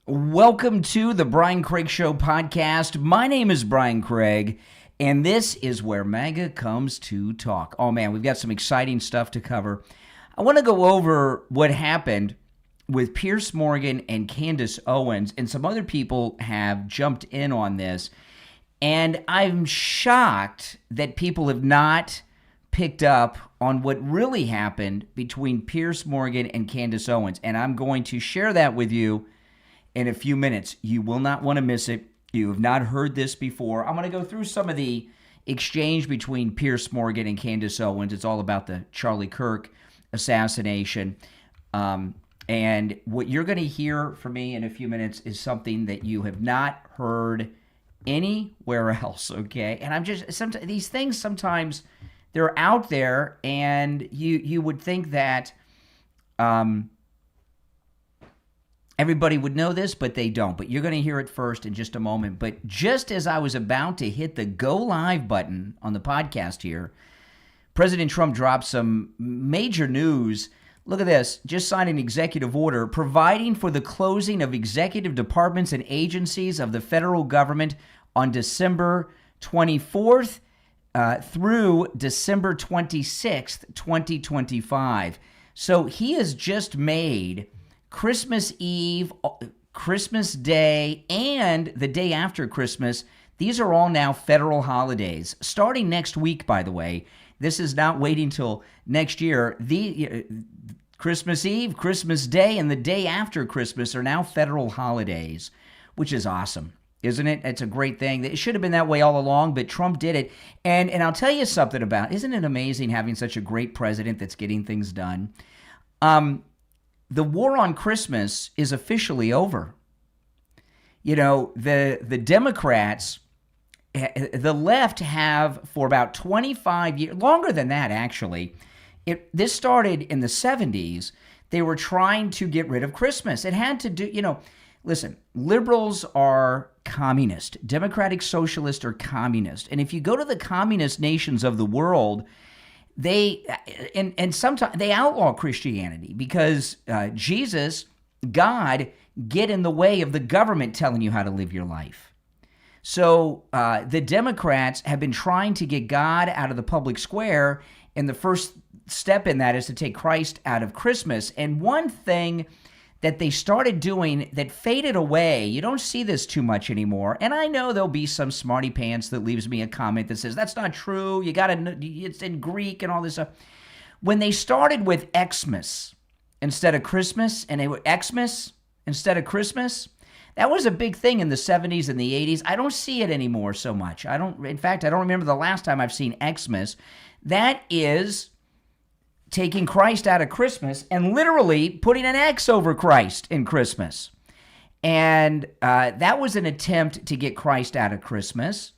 Welcome to the Brian Craig Show podcast. My name is Brian Craig, and this is where MAGA comes to talk. Oh man, we've got some exciting stuff to cover. I want to go over what happened with Piers Morgan and Candace Owens, and some other people have jumped in on this, and I'm shocked that people have not picked up on what really happened between Piers Morgan and Candace Owens, and I'm going to share that with you in a few minutes. You will not want to miss it. You have not heard this before. I'm going to go through some of the exchange between Piers Morgan and Candace Owens. It's all about the Charlie Kirk assassination. And what you're going to hear from me in a few minutes is something that you have not heard anywhere else, okay? And I'm just, sometimes these things, sometimes they're out there, and you would think that everybody would know this, but they don't. But you're going to hear it first in just a moment. But just as I was about to hit the go live button on the podcast here, President Trump dropped some major news. Look at this. Just signed an executive order providing for the closing of executive departments and agencies of the federal government on December 24th through December 26th, 2025. So he has just made Christmas Eve, Christmas Day, and the day after Christmas. These are all now federal holidays. Starting next week, by the way. This is not waiting till next year. The Christmas Eve, Christmas Day, and the day after Christmas are now federal holidays, which is awesome, isn't it? It's a great thing. It should have been that way all along, but Trump did it. And I'll tell you something about, isn't it amazing having such a great president that's getting things done? The war on Christmas is officially over. You know, the Democrats, the left have for about 25 years, longer than that actually. This started in the 70s. They were trying to get rid of Christmas. It had to do, listen, liberals are communist. Democratic socialists are communist. And if you go to the communist nations of the world, they sometimes they outlaw Christianity because Jesus, God, get in the way of the government telling you how to live your life. So the Democrats have been trying to get God out of the public square, and the first step in that is to take Christ out of Christmas. And one thing that they started doing that faded away, you don't see this too much anymore, and I know there'll be some smarty pants that leaves me a comment that says, that's not true, it's in Greek and all this stuff. When they started with Xmas instead of Christmas, and they were Xmas instead of Christmas, that was a big thing in the 70s and the 80s. I don't see it anymore so much. In fact, I don't remember the last time I've seen Xmas. That is taking Christ out of Christmas and literally putting an X over Christ in Christmas. And that was an attempt to get Christ out of Christmas.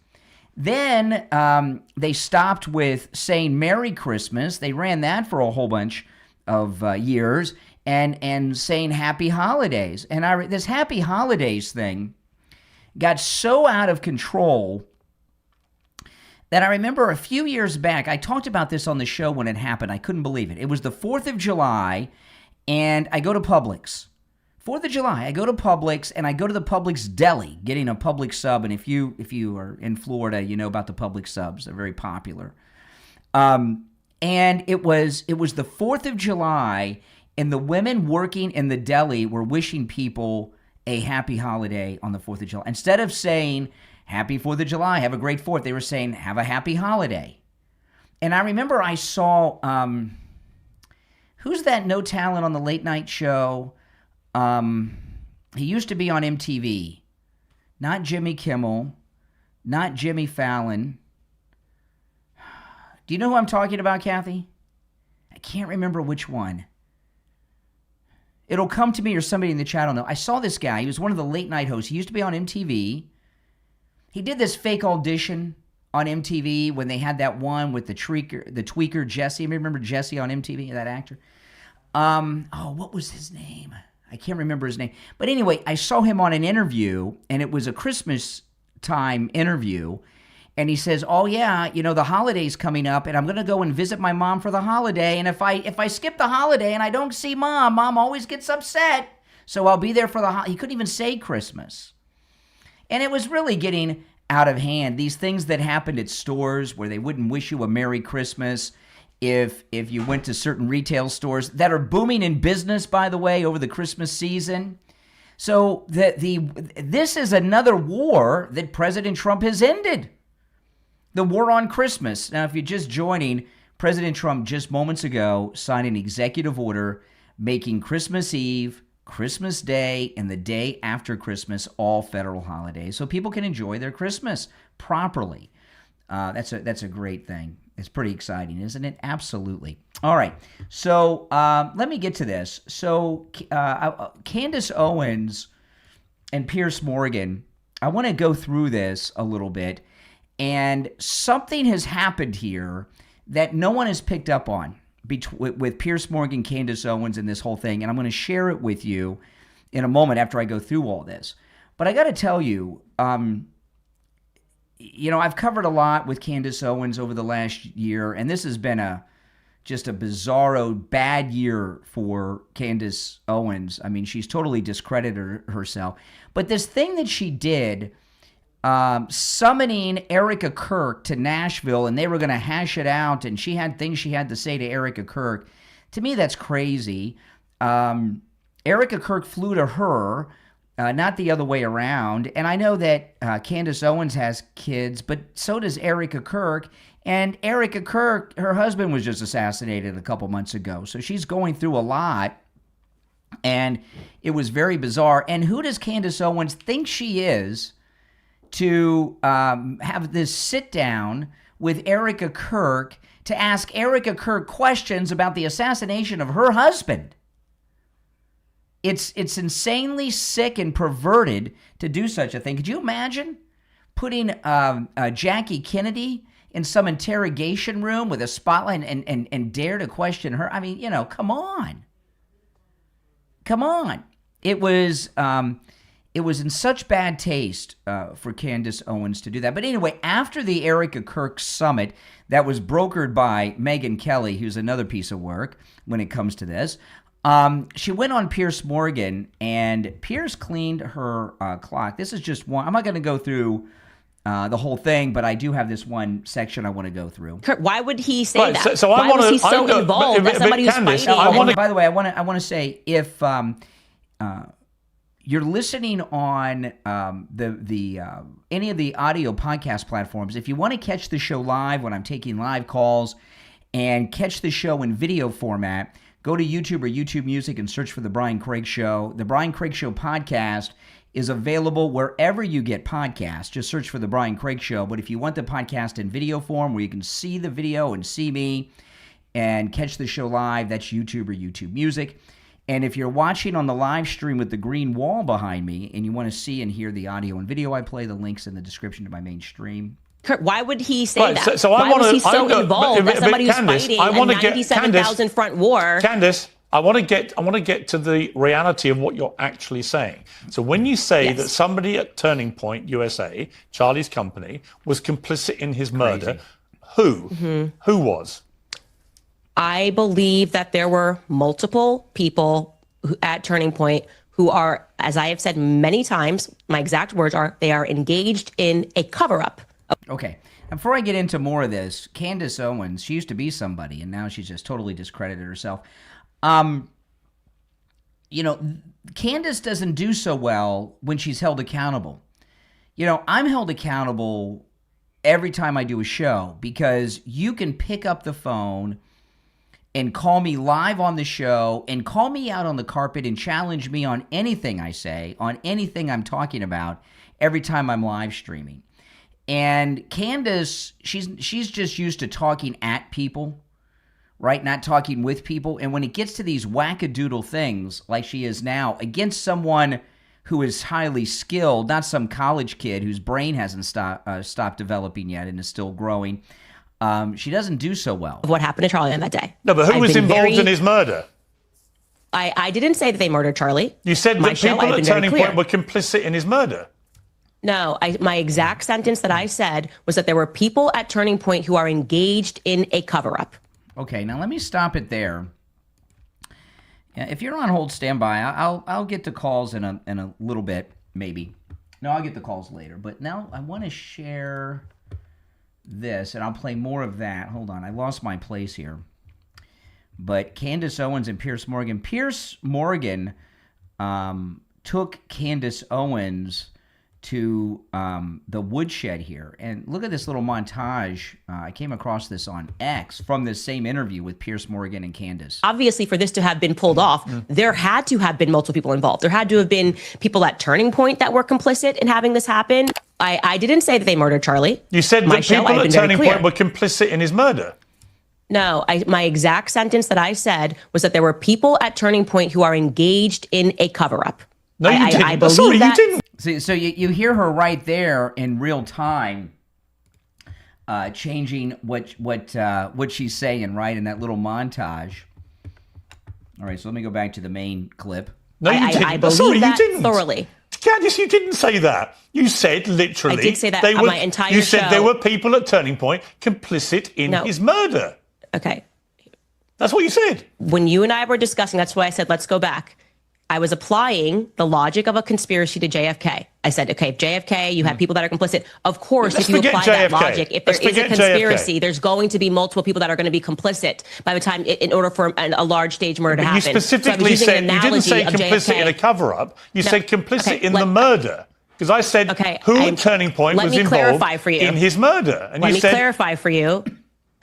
Then they stopped with saying Merry Christmas. They ran that for a whole bunch of years, and saying Happy Holidays. And this Happy Holidays thing got so out of control that I remember a few years back, I talked about this on the show when it happened. I couldn't believe it. It was the 4th of July, and I go to Publix. 4th of July, I go to Publix, and I go to the Publix deli, getting a Publix sub. And if you are in Florida, you know about the Publix subs. They're very popular. And it was the 4th of July, and the women working in the deli were wishing people a happy holiday on the 4th of July. Instead of saying, Happy 4th of July, have a great 4th, they were saying, have a happy holiday. And I remember I saw, who's that no talent on the late night show? He used to be on MTV. Not Jimmy Kimmel, not Jimmy Fallon. Do you know who I'm talking about, Kathy? I can't remember which one. It'll come to me, or somebody in the chat will know. I saw this guy. He was one of the late night hosts. He used to be on MTV. He did this fake audition on MTV when they had that one with the tweaker Jesse. Remember Jesse on MTV, that actor? What was his name? I can't remember his name. But anyway, I saw him on an interview, and it was a Christmas time interview. And he says, oh, yeah, the holiday's coming up, and I'm going to go and visit my mom for the holiday. And if I skip the holiday and I don't see mom always gets upset. So I'll be there for the he couldn't even say Christmas. And it was really getting out of hand. These things that happened at stores where they wouldn't wish you a Merry Christmas if you went to certain retail stores that are booming in business, by the way, over the Christmas season. So this is another war that President Trump has ended. The war on Christmas. Now, if you're just joining, President Trump just moments ago signed an executive order making Christmas Eve, Christmas Day, and the day after Christmas all federal holidays so people can enjoy their Christmas properly. That's a great thing. It's pretty exciting, isn't it? Absolutely. All right. So let me get to this. So Candace Owens and Piers Morgan, I want to go through this a little bit. And something has happened here that no one has picked up on with Piers Morgan, Candace Owens, and this whole thing. And I'm going to share it with you in a moment after I go through all this. But I got to tell you, I've covered a lot with Candace Owens over the last year, and this has been just a bizarro, bad year for Candace Owens. I mean, she's totally discredited herself. But this thing that she did, summoning Erica Kirk to Nashville, and they were going to hash it out, and she had things she had to say to Erica Kirk. To me, that's crazy. Erica Kirk flew to her, not the other way around. And I know that Candace Owens has kids, but so does Erica Kirk. And Erica Kirk, her husband was just assassinated a couple months ago. So she's going through a lot. And it was very bizarre. And who does Candace Owens think she is to have this sit down with Erica Kirk to ask Erica Kirk questions about the assassination of her husband? It's insanely sick and perverted to do such a thing. Could you imagine putting Jackie Kennedy in some interrogation room with a spotlight and dare to question her? I mean, come on. Come on. It was in such bad taste for Candace Owens to do that. But anyway, after the Erica Kirk summit that was brokered by Megyn Kelly, who's another piece of work when it comes to this, she went on Piers Morgan, and Piers cleaned her clock. This is just one. I'm not going to go through the whole thing, but I do have this one section I want to go through. Kirk, why would he say that? So why was he so involved as somebody who's fighting? By the way, I want to say, if you're listening on any of the audio podcast platforms, if you want to catch the show live when I'm taking live calls and catch the show in video format, go to YouTube or YouTube Music and search for The Brian Craig Show. The Brian Craig Show podcast is available wherever you get podcasts. Just search for The Brian Craig Show. But if you want the podcast in video form where you can see the video and see me and catch the show live, that's YouTube or YouTube Music. And if you're watching on the live stream with the green wall behind me and you want to see and hear the audio and video I play, the links in the description to my main stream. Kirk, why would he say that? So why was he so involved as somebody who's fighting a 97,000 front war? Candace, I want to get to the reality of what you're actually saying. So when you say that somebody at Turning Point USA, Charlie's company, was complicit in his murder, who? Mm-hmm. Who was? I believe that there were multiple people at Turning Point who are, as I have said many times, my exact words are, they are engaged in a cover-up. Okay. And before I get into more of this, Candace Owens, she used to be somebody, and now she's just totally discredited herself. Candace doesn't do so well when she's held accountable. I'm held accountable every time I do a show because you can pick up the phone and call me live on the show and call me out on the carpet and challenge me on anything I say, on anything I'm talking about every time I'm live streaming. And Candace, she's just used to talking at people, right? Not talking with people. And when it gets to these wackadoodle things like she is now against someone who is highly skilled, not some college kid whose brain hasn't stopped developing yet and is still growing, she doesn't do so well. What happened to Charlie on that day? No, but who was involved in his murder? I didn't say that they murdered Charlie. You said that people at Turning Point were complicit in his murder. No, my exact sentence that I said was that there were people at Turning Point who are engaged in a cover-up. Okay, now let me stop it there. Yeah, if you're on hold, stand by. I'll get to calls in a little bit, maybe. No, I'll get the calls later. But now I want to share this, and I'll play more of that. Hold on, I lost my place here. But Candace Owens and Piers Morgan. Piers Morgan took Candace Owens to the woodshed here. And look at this little montage. I came across this on X from this same interview with Piers Morgan and Candace. Obviously, for this to have been pulled off, there had to have been multiple people involved. There had to have been people at Turning Point that were complicit in having this happen. I didn't say that they murdered Charlie. You said that people at Turning Point were complicit in his murder. No, my exact sentence that I said was that there were people at Turning Point who are engaged in a cover-up. No, you didn't. I believe Sorry, that. You didn't. See, so you hear her right there in real time, changing what she's saying, right, in that little montage. All right, so let me go back to the main clip. No, you didn't. I believe Sorry, that you didn't. thoroughly. Candace, you didn't say that. You said literally. I did say that on my entire show. You said there were people at Turning Point complicit in his murder. Okay. That's what you said. When you and I were discussing, that's why I said, let's go back. I was applying the logic of a conspiracy to JFK. I said, okay, if JFK, you have people that are complicit. Of course, if you apply that logic, if there is a conspiracy, there's going to be multiple people that are going to be complicit by the time, in order for a large stage murder to happen. You specifically said, you didn't say complicit in a cover-up. You said complicit in the murder. Because I said, who at Turning Point was involved in his murder? And let me clarify for you.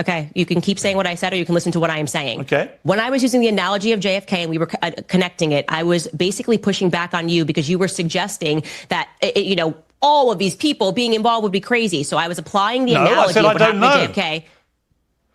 Okay, you can keep saying what I said, or you can listen to what I am saying. Okay. When I was using the analogy of JFK and we were connecting it, I was basically pushing back on you because you were suggesting that, all of these people being involved would be crazy. So I was applying the analogy of what happened to JFK.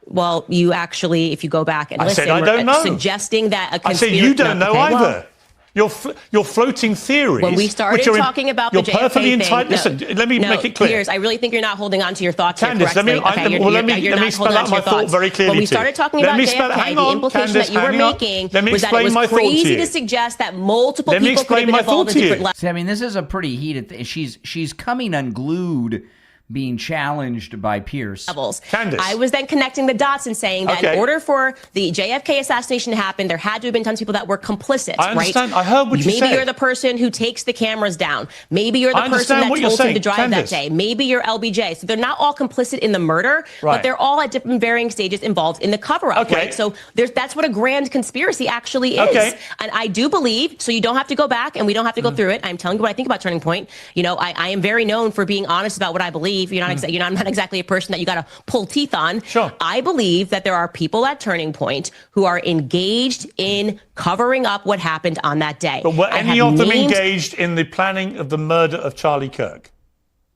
Well, you actually, if you go back and listen, were suggesting that a conspiracy. I said you don't know either. You're floating theories. When we started talking about the JFK thing, listen, let me make it clear. Piers, I really think you're not holding on to your thoughts Candace, here correctly. Let me spell out my thought very clearly. When we started talking about JFK, the implication that you were making was that it was crazy to suggest that multiple people could have been involved in different levels. See, I mean, this is a pretty heated thing. She's coming unglued, being challenged by Piers. Candace. I was then connecting the dots and saying that in order for the JFK assassination to happen, there had to have been tons of people that were complicit. I understand. Right? I heard what you said. Maybe you're the person who takes the cameras down. Maybe you're the person that told him to drive that day. Maybe you're LBJ. So they're not all complicit in the murder, but they're all at different varying stages involved in the cover-up. Right? So that's what a grand conspiracy actually is. And I do believe, so you don't have to go back and we don't have to go through it. I'm telling you what I think about Turning Point. I am very known for being honest about what I believe. I'm not exactly a person that you got to pull teeth on. Sure. I believe that there are people at Turning Point who are engaged in covering up what happened on that day. But were any of them engaged in the planning of the murder of Charlie Kirk?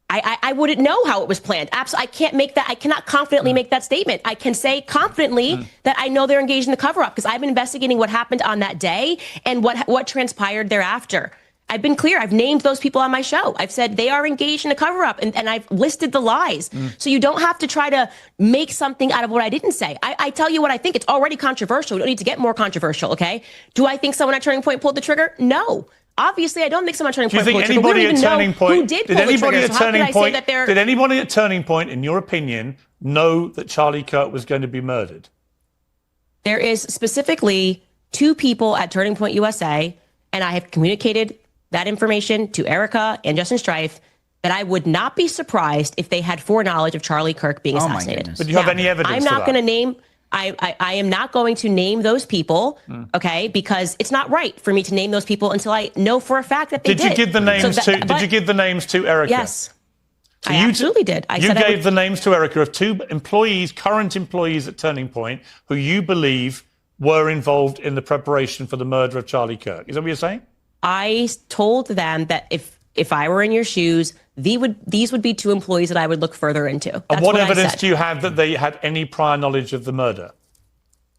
I wouldn't know how it was planned. Absolutely, I can't make that. I cannot confidently make that statement. I can say confidently that I know they're engaged in the cover-up because I've been investigating what happened on that day and what transpired thereafter. I've been clear. I've named those people on my show. I've said they are engaged in a cover-up, and I've listed the lies. So you don't have to try to make something out of what I didn't say. I tell you what I think. It's already controversial. We don't need to get more controversial, okay? Do I think someone at Turning Point pulled the trigger? No. Obviously, I don't think someone at Turning Point pulled the trigger. We don't even know who did pull the trigger. So how could I say that they're... Did anybody at Turning Point, in your opinion, know that Charlie Kirk was going to be murdered? There is specifically 2 people at Turning Point USA, and I have communicated that information to Erica and Justin Strife, that I would not be surprised if they had foreknowledge of Charlie Kirk being assassinated. But do you have any evidence? I'm not going to name. I am not going to name those people, okay? Because it's not right for me to name those people until I know for a fact that they did. Did you give the names Did you give the names to Erica? Yes, so I absolutely did. You gave the names to Erica of 2 employees, current employees at Turning Point, who you believe were involved in the preparation for the murder of Charlie Kirk. Is that what you're saying? I told them that if I were in your shoes, these would be 2 employees that I would look further into. That's and what evidence do you have that they had any prior knowledge of the murder?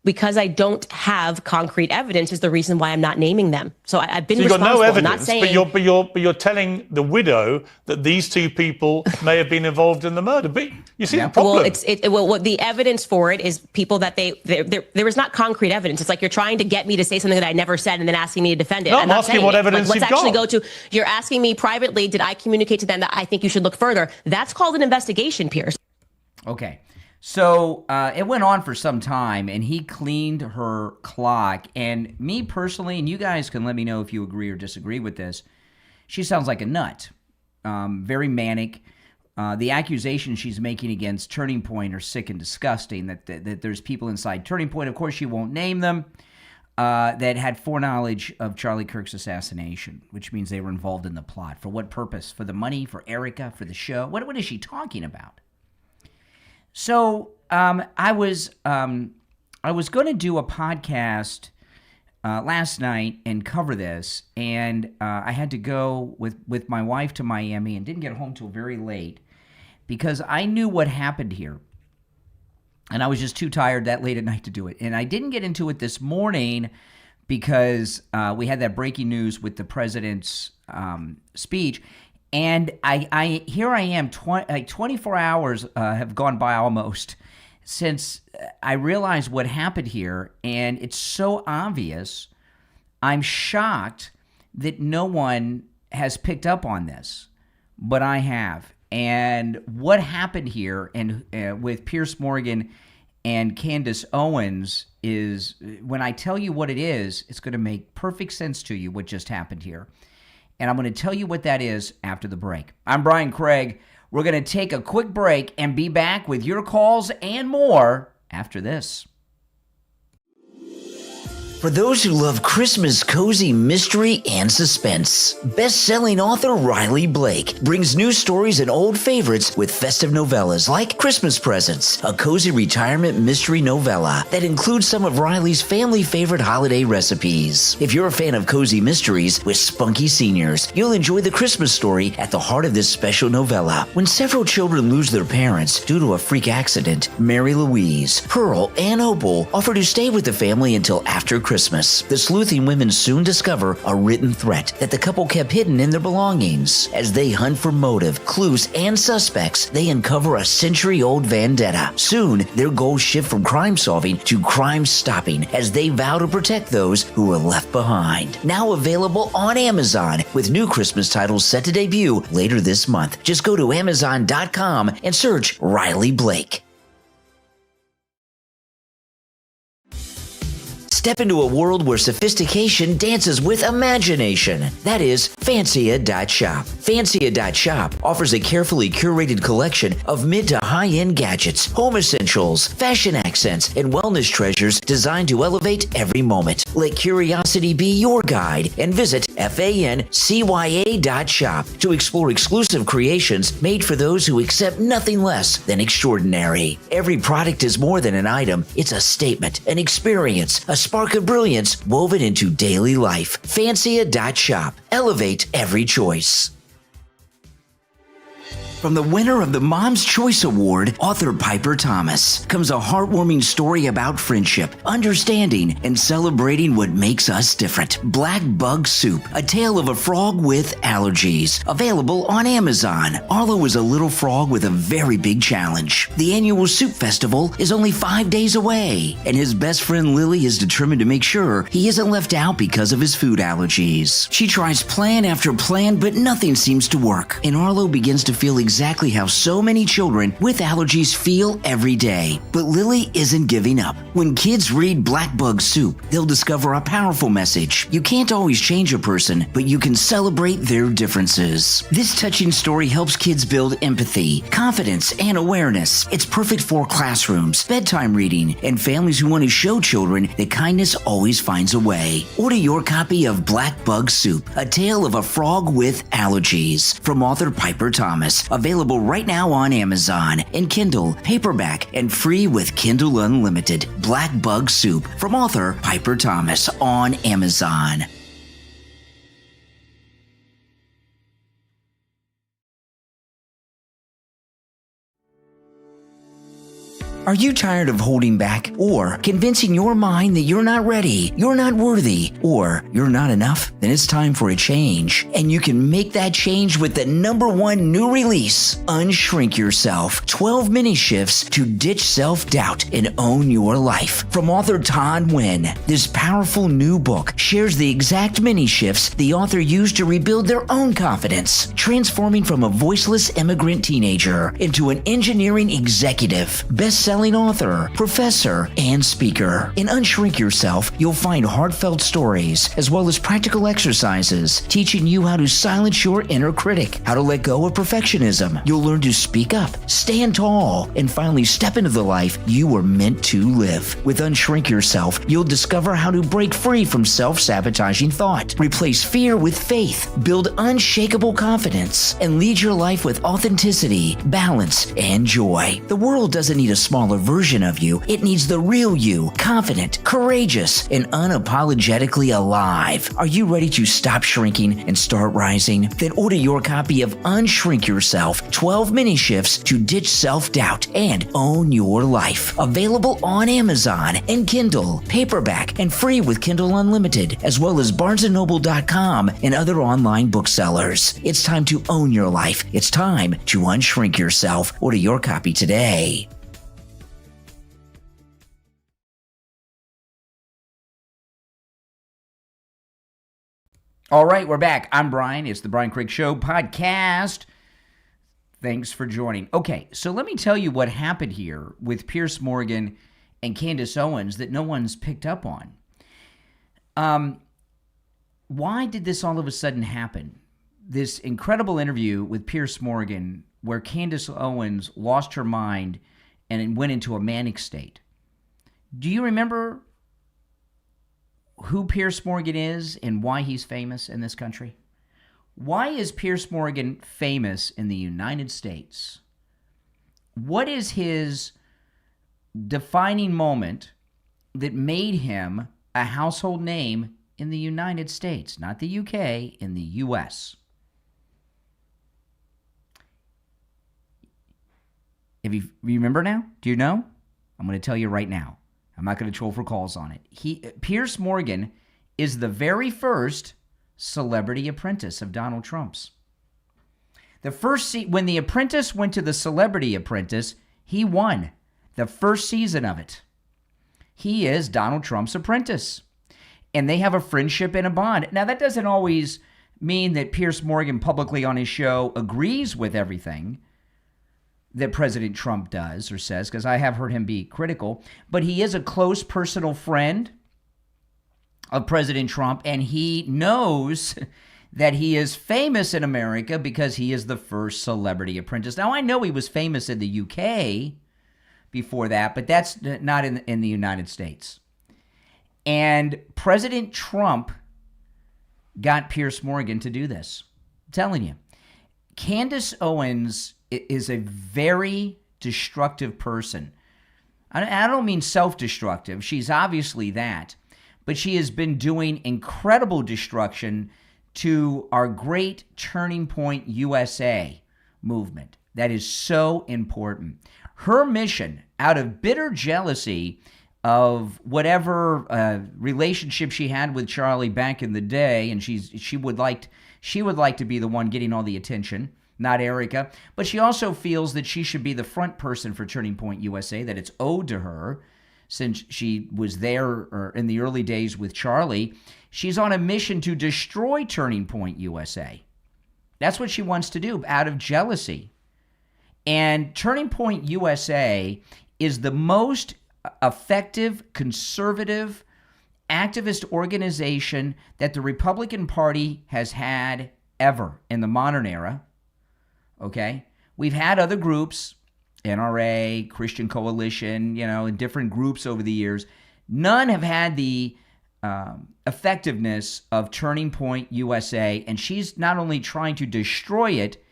Because I don't have concrete evidence is the reason why I'm not naming them. So I've been responsible. You've got no evidence, not saying, but you're telling the widow that these 2 people may have been involved in the murder. But you see the problem. Well, the evidence for it is people that there is not concrete evidence. It's like you're trying to get me to say something that I never said and then asking me to defend it. No, I'm asking what evidence you've got. Let's actually go to, you're asking me privately, did I communicate to them that I think you should look further? That's called an investigation, Piers. Okay. So it went on for some time, and he cleaned her clock. And me personally, and you guys can let me know if you agree or disagree with this, she sounds like a nut, very manic. The accusations she's making against Turning Point are sick and disgusting, that there's people inside Turning Point, of course she won't name them, that had foreknowledge of Charlie Kirk's assassination, which means they were involved in the plot. For what purpose? For the money? For Erica? For the show? What is she talking about? So I was going to do a podcast last night and cover this, and I had to go with my wife to Miami and didn't get home till very late because I knew what happened here. And I was just too tired that late at night to do it. And I didn't get into it this morning because we had that breaking news with the president's speech. And here I am, 24 hours have gone by almost since I realized what happened here. And it's so obvious. I'm shocked that no one has picked up on this, but I have. And what happened here and with Piers Morgan and Candace Owens is, when I tell you what it is, it's going to make perfect sense to you what just happened here. And I'm going to tell you what that is after the break. I'm Brian Craig. We're going to take a quick break and be back with your calls and more after this. For those who love Christmas cozy mystery and suspense, best-selling author Riley Blake brings new stories and old favorites with festive novellas like Christmas Presents, a cozy retirement mystery novella that includes some of Riley's family favorite holiday recipes. If you're a fan of cozy mysteries with spunky seniors, you'll enjoy the Christmas story at the heart of this special novella. When several children lose their parents due to a freak accident, Mary Louise, Pearl, and Opal offer to stay with the family until after Christmas. The sleuthing women soon discover a written threat that the couple kept hidden in their belongings. As they hunt for motive, clues, and suspects, they uncover a century-old vendetta. Soon, their goals shift from crime-solving to crime-stopping as they vow to protect those who were left behind. Now available on Amazon, with new Christmas titles set to debut later this month. Just go to Amazon.com and search Riley Blake. Step into a world where sophistication dances with imagination. That is Fancia.shop. Fancia.shop offers a carefully curated collection of mid to high-end gadgets, home essentials, fashion accents, and wellness treasures designed to elevate every moment. Let curiosity be your guide and visit FANCYA.shop to explore exclusive creations made for those who accept nothing less than extraordinary. Every product is more than an item. It's a statement, an experience, a spark of brilliance woven into daily life. Fancia.shop. Elevate every choice. From the winner of the Mom's Choice Award, author Piper Thomas, comes a heartwarming story about friendship, understanding, and celebrating what makes us different. Black Bug Soup, a tale of a frog with allergies. Available on Amazon. Arlo is a little frog with a very big challenge. The annual soup festival is only 5 days away, and his best friend Lily is determined to make sure he isn't left out because of his food allergies. She tries plan after plan, but nothing seems to work, and Arlo begins to feel exactly how so many children with allergies feel every day. But Lily isn't giving up. When kids read Black Bug Soup, they'll discover a powerful message. You can't always change a person, but you can celebrate their differences. This touching story helps kids build empathy, confidence, and awareness. It's perfect for classrooms, bedtime reading, and families who want to show children that kindness always finds a way. Order your copy of Black Bug Soup, a tale of a frog with allergies, from author Piper Thomas. Available right now on Amazon in Kindle, paperback, and free with Kindle Unlimited. Black Bug Soup from author Piper Thomas on Amazon. Are you tired of holding back or convincing your mind that you're not ready, you're not worthy, or you're not enough? Then it's time for a change. And you can make that change with the #1 new release, Unshrink Yourself, 12 mini shifts to ditch self-doubt and own your life. From author Todd Wynn, this powerful new book shares the exact mini shifts the author used to rebuild their own confidence, transforming from a voiceless immigrant teenager into an engineering executive, best-selling author, professor, and speaker. In Unshrink Yourself, you'll find heartfelt stories as well as practical exercises teaching you how to silence your inner critic, how to let go of perfectionism. You'll learn to speak up, stand tall, and finally step into the life you were meant to live. With Unshrink Yourself, you'll discover how to break free from self-sabotaging thought, replace fear with faith, build unshakable confidence, and lead your life with authenticity, balance, and joy. The world doesn't need a smaller version of you. It needs the real you, confident, courageous, and unapologetically alive. Are you ready to stop shrinking and start rising? Then order your copy of Unshrink Yourself, 12 mini shifts to ditch self-doubt and own your life. Available on Amazon and Kindle, paperback, and free with Kindle Unlimited, as well as BarnesandNoble.com and other online booksellers. It's time to own your life. It's time to unshrink yourself. Order your copy today. All right, we're back. I'm Brian. It's the Brian Craig Show podcast. Thanks for joining. Okay, so let me tell you what happened here with Piers Morgan and Candace Owens that no one's picked up on. Why did this all of a sudden happen? This incredible interview with Piers Morgan where Candace Owens lost her mind and went into a manic state. Do you remember who Piers Morgan is and why he's famous in this country? Why is Piers Morgan famous in the United States? What is his defining moment that made him a household name in the United States? Not the UK, in the US. If you remember now? Do you know? I'm going to tell you right now. I'm not going to troll for calls on it. Piers Morgan is the very first celebrity apprentice of Donald Trump's. When The Apprentice went to the Celebrity Apprentice, he won the first season of it. He is Donald Trump's apprentice. And they have a friendship and a bond. Now, that doesn't always mean that Piers Morgan publicly on his show agrees with everything that President Trump does or says, because I have heard him be critical, but he is a close personal friend of President Trump, and he knows that he is famous in America because he is the first celebrity apprentice. Now, I know he was famous in the UK before that, but that's not in the United States. And President Trump got Piers Morgan to do this. I'm telling you. Candace Owens is a very destructive person. I don't mean self-destructive. She's obviously that. But she has been doing incredible destruction to our great Turning Point USA movement. That is so important. Her mission, out of bitter jealousy of whatever relationship she had with Charlie back in the day, and she would like to be the one getting all the attention, not Erica, but she also feels that she should be the front person for Turning Point USA, that it's owed to her since she was there in the early days with Charlie. She's on a mission to destroy Turning Point USA. That's what she wants to do out of jealousy. And Turning Point USA is the most effective, conservative, activist organization that the Republican Party has had ever in the modern era. Okay? We've had other groups, NRA, Christian Coalition, and different groups over the years. None have had the effectiveness of Turning Point USA, and she's not only trying to destroy it,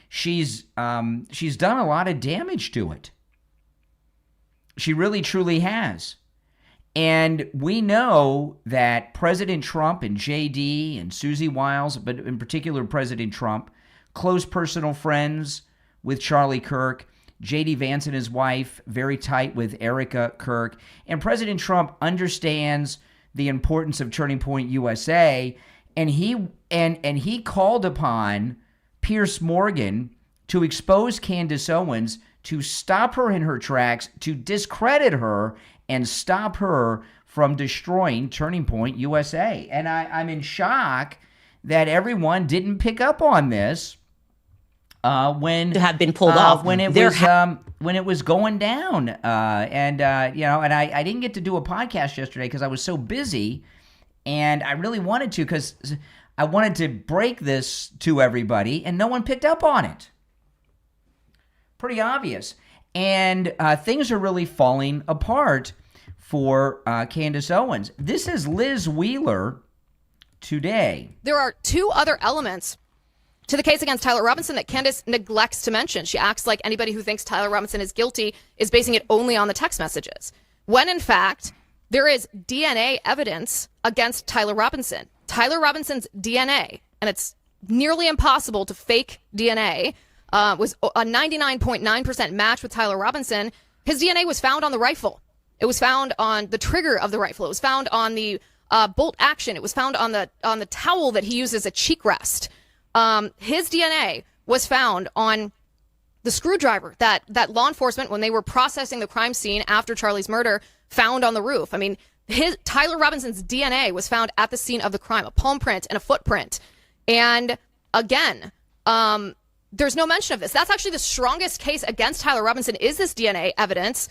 she's done a lot of damage to it. She really, truly has. And we know that President Trump and JD and Susie Wiles, but in particular President Trump, close personal friends with Charlie Kirk, J.D. Vance and his wife, very tight with Erica Kirk. And President Trump understands the importance of Turning Point USA, and he called upon Piers Morgan to expose Candace Owens, to stop her in her tracks, to discredit her, and stop her from destroying Turning Point USA. And I'm in shock that everyone didn't pick up on this when to have been pulled off when it was going down. And I didn't get to do a podcast yesterday because I was so busy, and I really wanted to because I wanted to break this to everybody, and no one picked up on it. Pretty obvious. And things are really falling apart for Candace Owens. This is Liz Wheeler today. There are two other elements to the case against Tyler Robinson that Candace neglects to mention. She acts like anybody who thinks Tyler Robinson is guilty is basing it only on the text messages, when in fact there is DNA evidence against Tyler Robinson. Tyler Robinson's DNA, and it's nearly impossible to fake DNA, was a 99.9% match with Tyler Robinson. His DNA was found on the rifle. It was found on the trigger of the rifle. It was found on the bolt action. It was found on the towel that he used as a cheek rest. His DNA was found on the screwdriver that law enforcement, when they were processing the crime scene after Charlie's murder, found on the roof. I mean, Tyler Robinson's DNA was found at the scene of the crime, a palm print and a footprint. And again, there's no mention of this. That's actually the strongest case against Tyler Robinson, is this DNA evidence.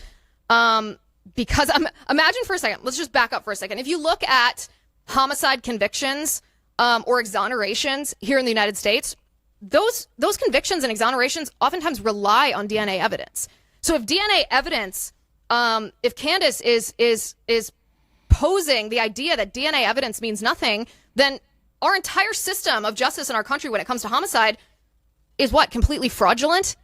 Because imagine for a second, let's just back up for a second. If you look at homicide convictions or exonerations here in the United States, those convictions and exonerations oftentimes rely on DNA evidence. So if DNA evidence, if Candace is posing the idea that DNA evidence means nothing, then our entire system of justice in our country when it comes to homicide is what? Completely fraudulent?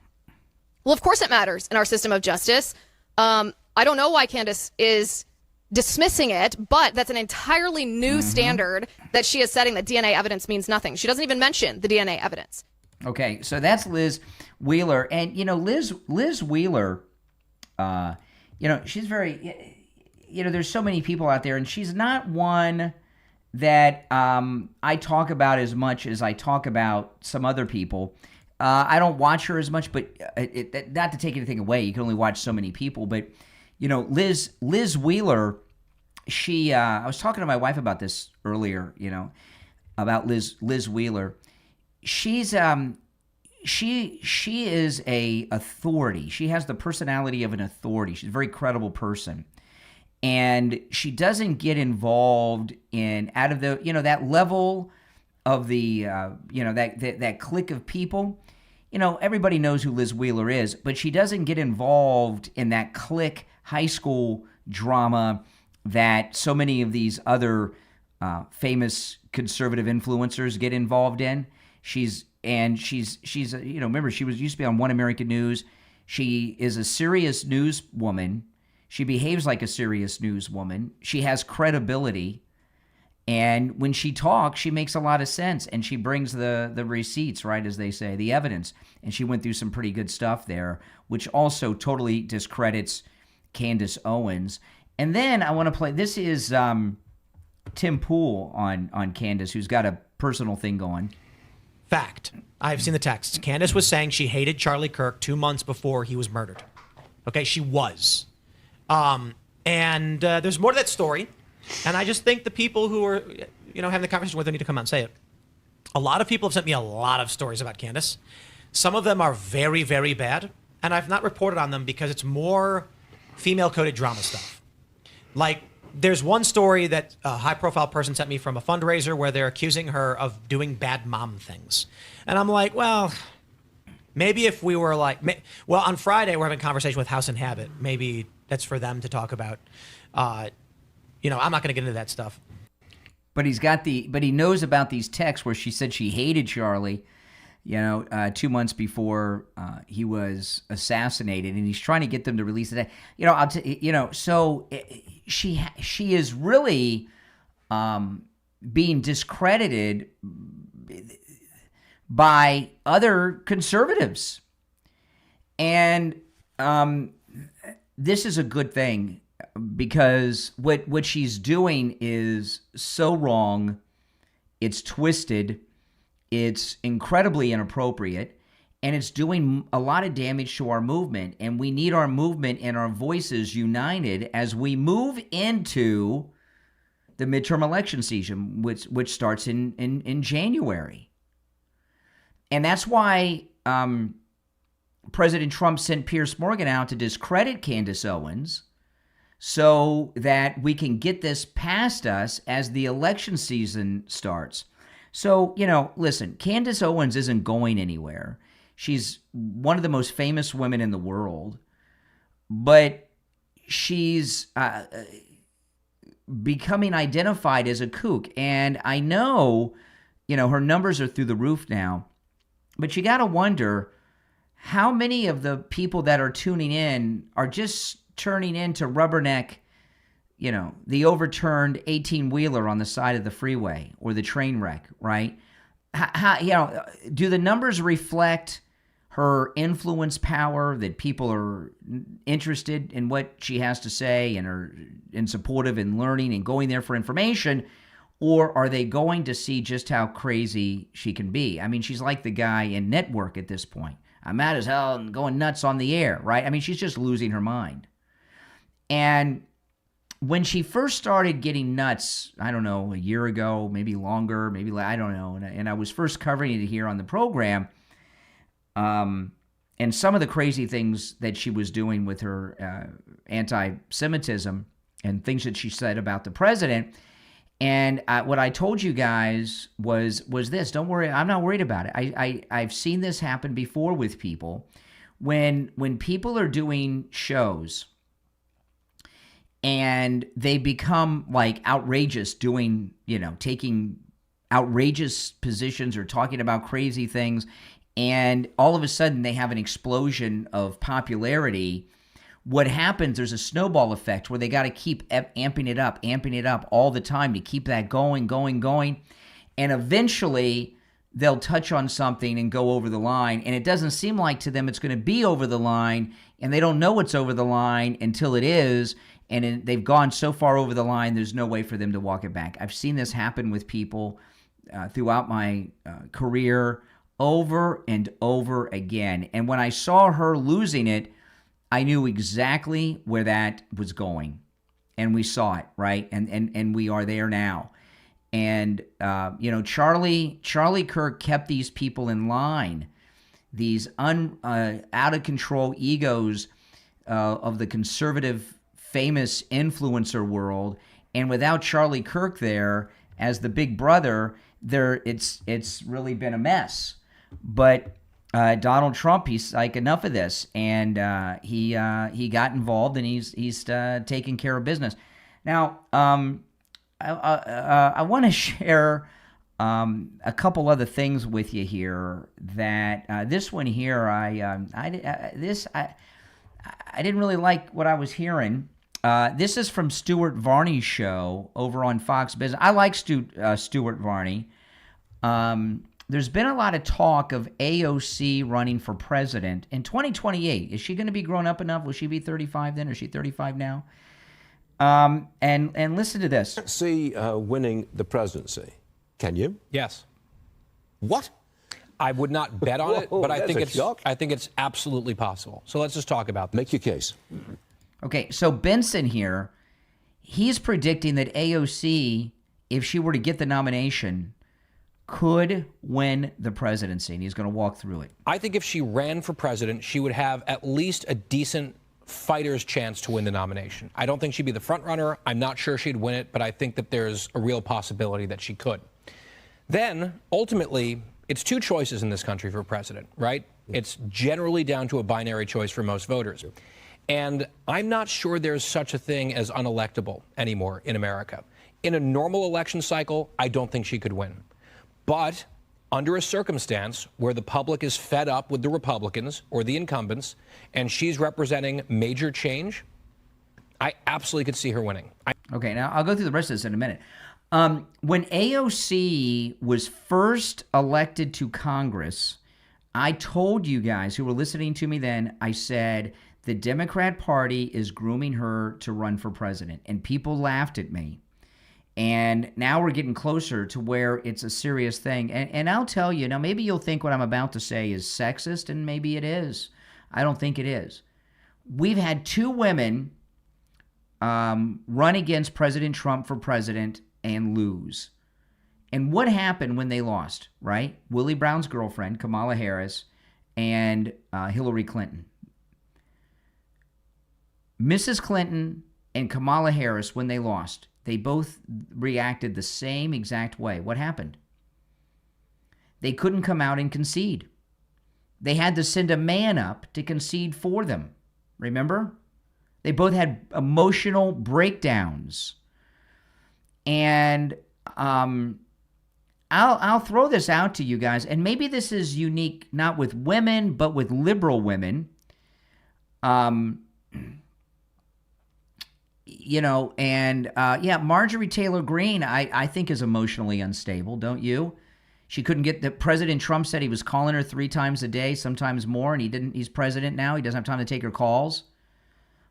Well, of course it matters in our system of justice. I don't know why Candace is dismissing it, but that's an entirely new standard that she is setting, that DNA evidence means nothing. She doesn't even mention the DNA evidence. Okay, so that's Liz Wheeler. And, Liz Wheeler, she's very, there's so many people out there, and she's not one that I talk about as much as I talk about some other people. I don't watch her as much, but not to take anything away. You can only watch so many people, but Liz Wheeler, she, I was talking to my wife about this earlier, about Liz Wheeler. She's, she is a authority. She has the personality of an authority. She's a very credible person. And she doesn't get involved in, out of the, that level of the, that clique of people. Everybody knows who Liz Wheeler is, but she doesn't get involved in that clique high school drama that so many of these other famous conservative influencers get involved in. She's remember, she used to be on One American News. She is a serious news woman. She behaves like a serious news woman. She has credibility. And when she talks, she makes a lot of sense, and she brings the receipts, right, as they say, the evidence. And she went through some pretty good stuff there, which also totally discredits Candace Owens. And then I want to play, this is Tim Pool on Candace, who's got a personal thing going. Fact. I've seen the texts. Candace was saying she hated Charlie Kirk 2 months before he was murdered. Okay, she was. And there's more to that story. And I just think the people who are, having the conversation with her need to come out and say it. A lot of people have sent me a lot of stories about Candace. Some of them are very, very bad. And I've not reported on them because it's more female-coded drama stuff. Like, there's one story that a high-profile person sent me from a fundraiser where they're accusing her of doing bad mom things. And I'm like, well, maybe if we were like, on Friday we're having a conversation with House and Habit. Maybe that's for them to talk about. I'm not going to get into that stuff. But he knows about these texts where she said she hated Charlie, 2 months before he was assassinated, and he's trying to get them to release it. So she is really being discredited by other conservatives. And This is a good thing because what she's doing is so wrong. It's twisted. It's incredibly inappropriate. And it's doing a lot of damage to our movement. And we need our movement and our voices united as we move into the midterm election season, which starts in January. And that's why President Trump sent Piers Morgan out to discredit Candace Owens so that we can get this past us as the election season starts. So, listen, Candace Owens isn't going anywhere. She's one of the most famous women in the world, but she's becoming identified as a kook. And I know, her numbers are through the roof now, but you got to wonder how many of the people that are tuning in are just turning into rubberneck, the overturned 18-wheeler on the side of the freeway or the train wreck, right? How, do the numbers reflect her influence power, that people are interested in what she has to say and are supportive and learning and going there for information? Or are they going to see just how crazy she can be? I mean, she's like the guy in Network at this point. I'm mad as hell and going nuts on the air, right? I mean, she's just losing her mind. And when she first started getting nuts, I don't know, a year ago, maybe longer, maybe, I don't know, and I was first covering it here on the program, and some of the crazy things that she was doing with her anti-Semitism and things that she said about the president. And what I told you guys was this: don't worry, I'm not worried about it. I've seen this happen before with people. When people are doing shows and they become like outrageous, doing, taking outrageous positions or talking about crazy things, and all of a sudden they have an explosion of popularity. What happens, there's a snowball effect where they got to keep amping it up all the time to keep that going. And eventually they'll touch on something and go over the line. And it doesn't seem like to them it's going to be over the line. And they don't know it's over the line until it is. And they've gone so far over the line, there's no way for them to walk it back. I've seen this happen with people throughout my career over and over again. And when I saw her losing it, I knew exactly where that was going, and we saw it, right? And we are there now. And Charlie Kirk kept these people in line, these out of control egos of the conservative, famous influencer world. And without Charlie Kirk there as the big brother, it's really been a mess. But Donald Trump, he's like, enough of this, and he got involved, and he's taking care of business. Now, I want to share a couple other things with you here. That this one here, I didn't really like what I was hearing. This is from Stuart Varney's show over on Fox Business. I like Stuart Varney. There's been a lot of talk of AOC running for president in 2028. Is she going to be grown up enough? Will she be 35 then? Or is she 35 now? And listen to this. See winning the presidency. Can you? Yes. What? I would not bet on it, but I Whoa, think it's absolutely possible. So let's just talk about this. Make your case. Okay, so Benson here, he's predicting that AOC, if she were to get the nomination, could win the presidency, and he's going to walk through it. I think if she ran for president, she would have at least a decent fighter's chance to win the nomination. I don't think she'd be the front runner. I'm not sure she'd win it, but I think that there's a real possibility that she could. Then, ultimately, it's two choices in this country for president, right? It's generally down to a binary choice for most voters. And I'm not sure there's such a thing as unelectable anymore in America. In a normal election cycle, I don't think she could win. But under a circumstance where the public is fed up with the Republicans or the incumbents, and she's representing major change, I absolutely could see her winning. Okay, now I'll go through the rest of this in a minute. When AOC was first elected to Congress, I told you guys who were listening to me then, I said the Democrat Party is grooming her to run for president. And people laughed at me. And now we're getting closer to where it's a serious thing. And I'll tell you, now maybe you'll think what I'm about to say is sexist, and maybe it is. I don't think it is. We've had two women run against President Trump for president and lose. And what happened when they lost, right? Willie Brown's girlfriend, Kamala Harris, and Hillary Clinton. Mrs. Clinton and Kamala Harris, when they lost, they both reacted the same exact way. What happened? They couldn't come out and concede. They had to send a man up to concede for them. Remember? They both had emotional breakdowns. And I'll throw this out to you guys, and maybe this is unique not with women, but with liberal women. Marjorie Taylor Greene, I think is emotionally unstable, don't you? She couldn't get the President Trump said he was calling her 3 times a day, sometimes more, and he's president now. He doesn't have time to take her calls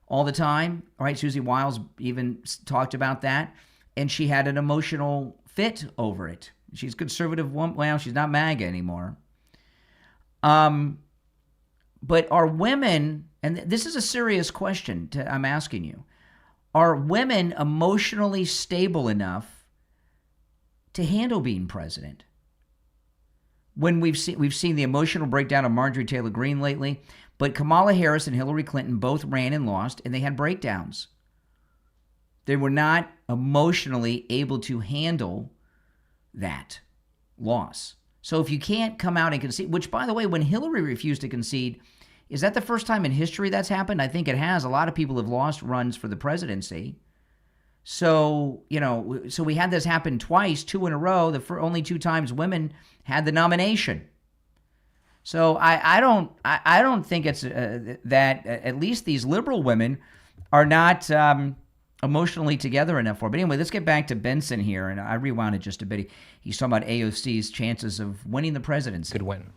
all the time. All right, Susie Wiles even talked about that, and she had an emotional fit over it. She's a conservative woman. Well, she's not MAGA anymore. But are women, and this is a serious question I'm asking you, are women emotionally stable enough to handle being president? When we've seen the emotional breakdown of Marjorie Taylor Greene lately, but Kamala Harris and Hillary Clinton both ran and lost, and they had breakdowns. They were not emotionally able to handle that loss. So if you can't come out and concede, which, by the way, when Hillary refused to concede, is that the first time in history that's happened? I think it has. A lot of people have lost runs for the presidency. So, so we had this happen twice, 2 in a row, only 2 times women had the nomination. So I don't think it's that at least these liberal women are not emotionally together enough for. But anyway, let's get back to Benson here, and I rewound it just a bit. He's talking about AOC's chances of winning the presidency. Could win,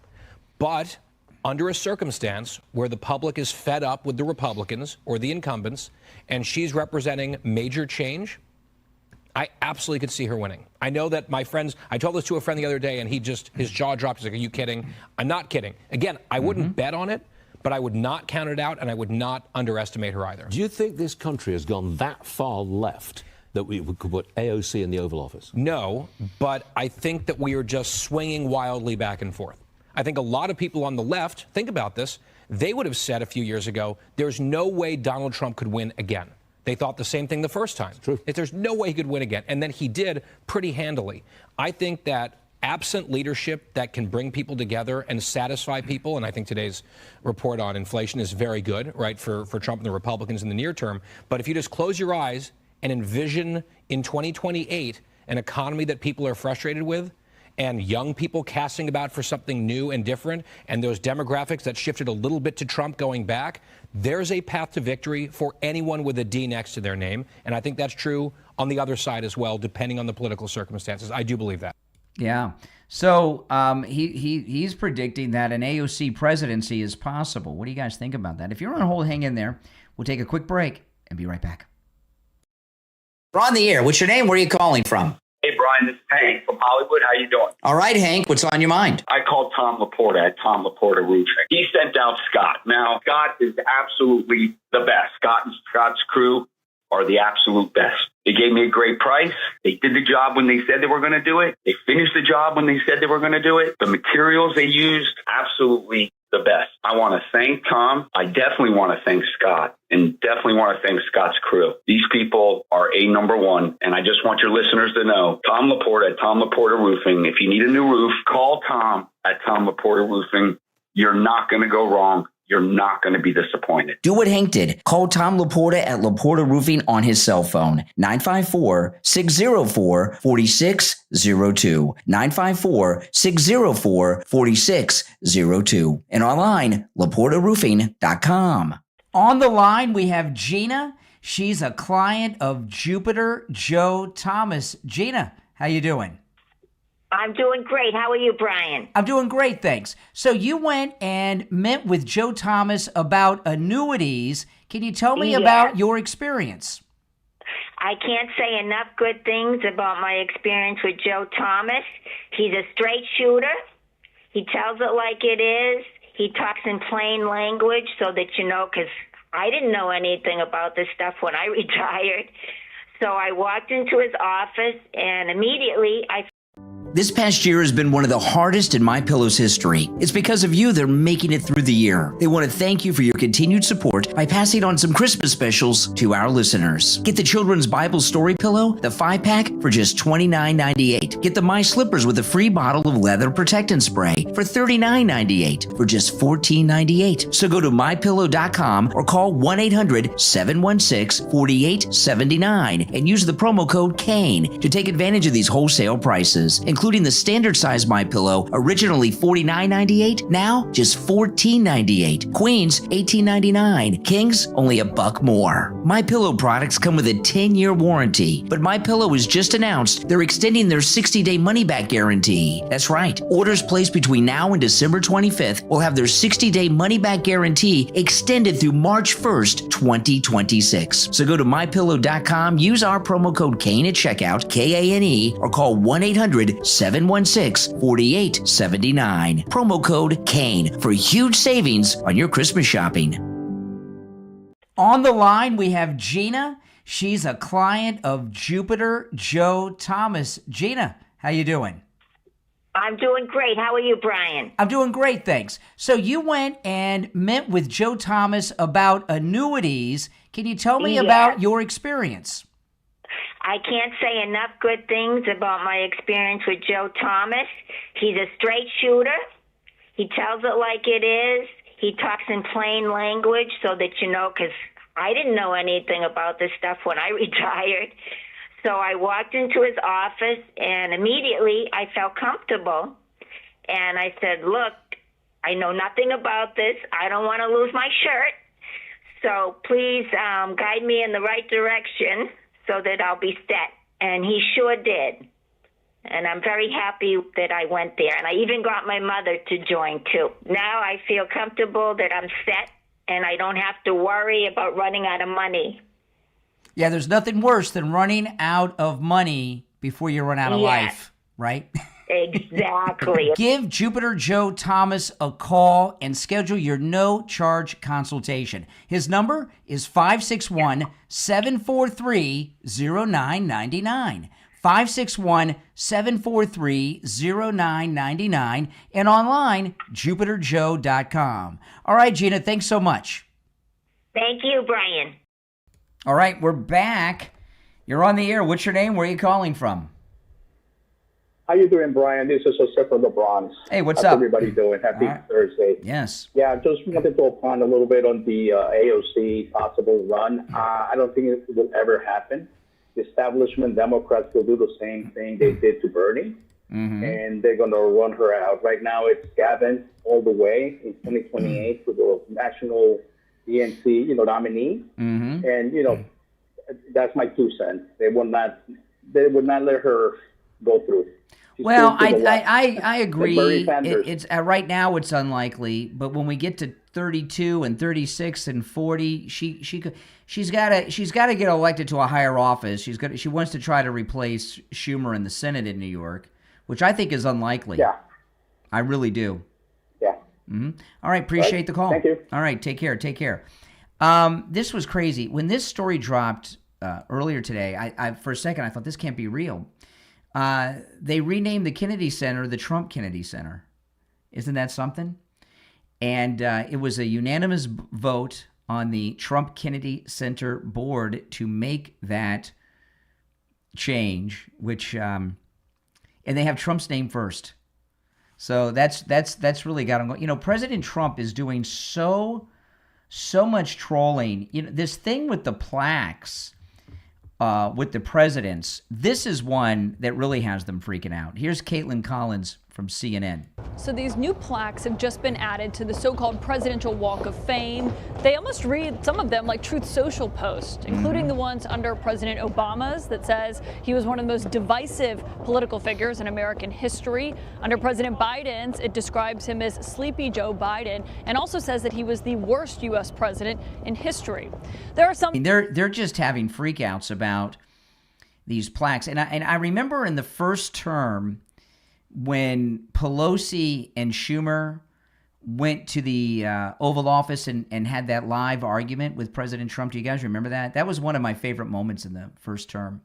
but under a circumstance where the public is fed up with the Republicans or the incumbents, and she's representing major change, I absolutely could see her winning. I know that my friends, I told this to a friend the other day, and his jaw dropped. He's like, are you kidding? I'm not kidding. Again, I wouldn't bet on it, but I would not count it out, and I would not underestimate her either. Do you think this country has gone that far left that we could put AOC in the Oval Office? No, but I think that we are just swinging wildly back and forth. I think a lot of people on the left, think about this, they would have said a few years ago, there's no way Donald Trump could win again. They thought the same thing the first time. It's true. If there's no way he could win again. And then he did pretty handily. I think that absent leadership that can bring people together and satisfy people, and I think today's report on inflation is very good, right, for Trump and the Republicans in the near term. But if you just close your eyes and envision in 2028 an economy that people are frustrated with, and young people casting about for something new and different, and those demographics that shifted a little bit to Trump going back, there's a path to victory for anyone with a D next to their name. And I think that's true on the other side as well, depending on the political circumstances. I do believe that. Yeah. So he's predicting that an AOC presidency is possible. What do you guys think about that? If you're on hold, hang in there. We'll take a quick break and be right back. We're on the air. What's your name? Where are you calling from? Hey, Brian, this is Hank from Hollywood. How you doing? All right, Hank. What's on your mind? I called Tom Laporta at Tom Laporta Roofing. He sent out Scott. Now, Scott is absolutely the best. Scott and Scott's crew are the absolute best. They gave me a great price. They did the job when they said they were going to do it. They finished the job when they said they were going to do it. The materials they used, absolutely the best. I want to thank Tom. I definitely want to thank Scott, and definitely want to thank Scott's crew. These people are number one, and I just want your listeners to know, Tom Laporta at Tom Laporta Roofing. If you need a new roof, call Tom at Tom Laporta Roofing. You're not going to go wrong. You're not going to be disappointed. Do what Hank did. Call Tom Laporta at Laporta Roofing on his cell phone, 954-604-4602, 954-604-4602, and online, laportaroofing.com. On the line, we have Gina. She's a client of Jupiter Joe Thomas. Gina, how you doing? I'm doing great. How are you, Brian? I'm doing great, thanks. So you went and met with Joe Thomas about annuities. Can you tell me about your experience? I can't say enough good things about my experience with Joe Thomas. He's a straight shooter. He tells it like it is. He talks in plain language so that you know, because I didn't know anything about this stuff when I retired. So I walked into his office, and immediately This past year has been one of the hardest in MyPillow's history. It's because of you they're making it through the year. They want to thank you for your continued support by passing on some Christmas specials to our listeners. Get the Children's Bible Story Pillow, the 5-pack, for just $29.98. Get the My Slippers with a free bottle of leather protectant spray for $39.98 for just $14.98. So go to MyPillow.com or call 1-800-716-4879 and use the promo code KANE to take advantage of these wholesale prices, including the standard size MyPillow, originally $49.98, now just $14.98. Queens, $18.99. Kings, only $1 more. MyPillow products come with a 10-year warranty, but MyPillow has just announced they're extending their 60-day money-back guarantee. That's right. Orders placed between now and December 25th will have their 60-day money-back guarantee extended through March 1st, 2026. So go to MyPillow.com, use our promo code KANE at checkout, KANE, or call 1-800-716-4879. Promo code KANE for huge savings on your Christmas shopping. On the line, we have Gina. She's a client of Jupiter Joe Thomas. Gina, how you doing? I'm doing great. How are you, Brian? I'm doing great, thanks. So you went and met with Joe Thomas about annuities. Can you tell me about your experience? I can't say enough good things about my experience with Joe Thomas. He's a straight shooter. He tells it like it is. He talks in plain language so that you know, because I didn't know anything about this stuff when I retired. So I walked into his office, and immediately I felt comfortable. And I said, look, I know nothing about this. I don't want to lose my shirt. So please guide me in the right direction so that I'll be set. And he sure did. And I'm very happy that I went there. And I even got my mother to join, too. Now I feel comfortable that I'm set, and I don't have to worry about running out of money. Yeah, there's nothing worse than running out of money before you run out of life, right? Exactly. Give Jupiter Joe Thomas a call and schedule your no-charge consultation. His number is 561-743-0999. 561-743-0999 and online, jupiterjoe.com. All right, Gina, thanks so much. Thank you, Brian. All right, we're back. You're on the air. What's your name? Where are you calling from? How you doing, Brian? This is Jose from the Bronx. Hey, what's How's up? everybody doing? Happy Thursday. Yes. Yeah, just wanted to opine a little bit on the AOC possible run. I don't think it will ever happen. The establishment Democrats will do the same thing they did to Bernie, and they're going to run her out. Right now, it's Gavin all the way in 2028 for the national DNC, nominee, and that's my 2 cents. They would not let her go through. Well, I agree. It's right now it's unlikely, but when we get to 32 and 36 and 40, she's got to get elected to a higher office. She wants to try to replace Schumer in the Senate in New York, which I think is unlikely. Yeah, I really do. Yeah. All right, appreciate the call. Thank you. All right, take care. This was crazy when this story dropped earlier today. I for a second I thought this can't be real. They renamed the Kennedy Center the Trump Kennedy Center. Isn't that something? And it was a unanimous vote on the Trump Kennedy Center board to make that change, which and they have Trump's name first. So that's really got them going. President Trump is doing so much trolling. This thing with the plaques. With the presidents, this is one that really has them freaking out. Here's Caitlin Collins from CNN. So these new plaques have just been added to the so-called Presidential Walk of Fame. They almost read, some of them, like Truth Social posts, including the ones under President Obama's that says he was one of the most divisive political figures in American history. Under President Biden's, it describes him as Sleepy Joe Biden and also says that he was the worst U.S. president in history. There are some... They're just having freakouts about these plaques. And I remember in the first term, when Pelosi and Schumer went to the Oval Office and had that live argument with President Trump. Do you guys remember that? That was one of my favorite moments in the first term.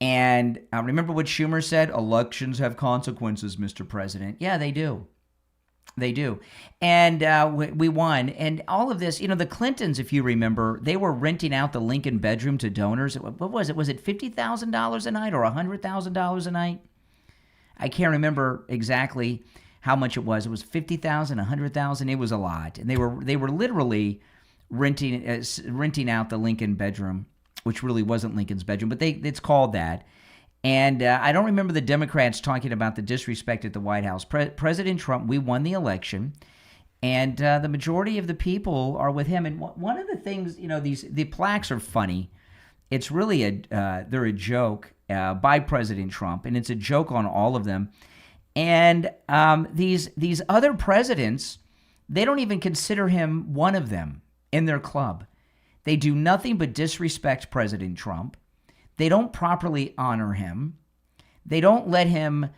And I remember what Schumer said, elections have consequences, Mr. President. Yeah, they do. They do. And we won. And all of this, the Clintons, if you remember, they were renting out the Lincoln bedroom to donors. What was it? Was it $50,000 a night or $100,000 a night? I can't remember exactly how much it was. It was $50,000, $100,000. It was a lot, and they were literally renting out the Lincoln bedroom, which really wasn't Lincoln's bedroom, but it's called that. And I don't remember the Democrats talking about the disrespect at the White House. President Trump, we won the election, and the majority of the people are with him. And one of the things, the plaques are funny. It's really they're a joke by President Trump, and it's a joke on all of them. And these other presidents, they don't even consider him one of them in their club. They do nothing but disrespect President Trump. They don't properly honor him. They don't let him